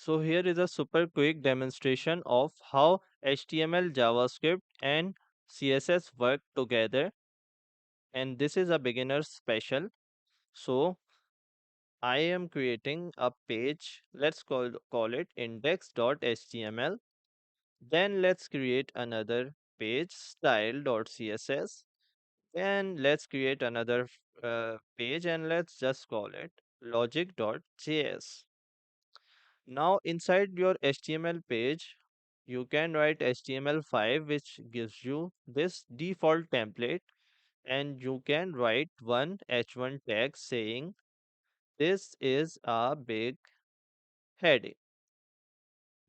So here is a super quick demonstration of how HTML, JavaScript and CSS work together, and this is a beginner special. So I am creating a page. Let's call it index.html. Then let's create another page style.css. Then let's create another page and let's just call it logic.js. Now inside your HTML page, you can write HTML5 which gives you this default template, and you can write one h1 tag saying this is a big heading.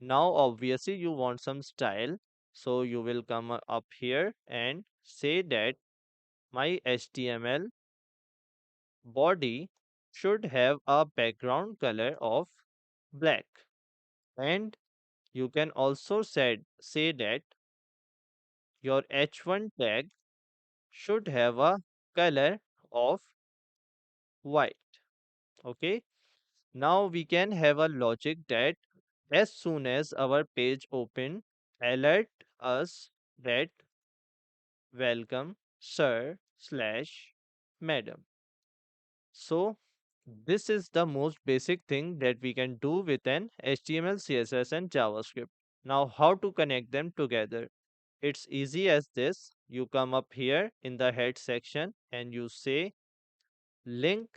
Now obviously you want some style, so you will come up here and say that my HTML body should have a background color of black, and you can also say that your h1 tag should have a color of white. Okay, now we can have a logic that as soon as our page open, alert us that welcome sir slash madam. So this is the most basic thing that we can do with an HTML, CSS and JavaScript. Now how to connect them together? It's easy as this. You come up here in the head section and you say link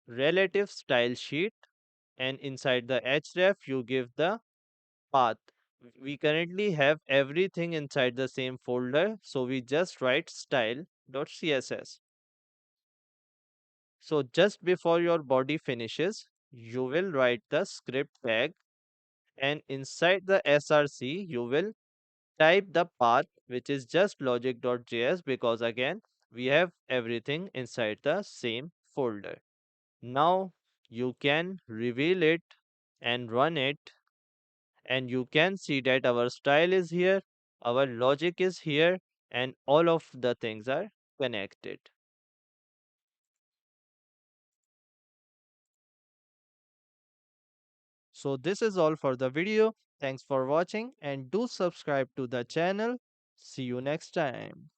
relative style sheet, and inside the href you give the path. We currently have everything inside the same folder, so we just write style.css. So just before your body finishes, you will write the script tag, and inside the src you will type the path which is just logic.js, because again we have everything inside the same folder. Now you can reveal it and run it, and you can see that our style is here, our logic is here, and all of the things are connected. So this is all for the video. Thanks for watching and do subscribe to the channel. See you next time.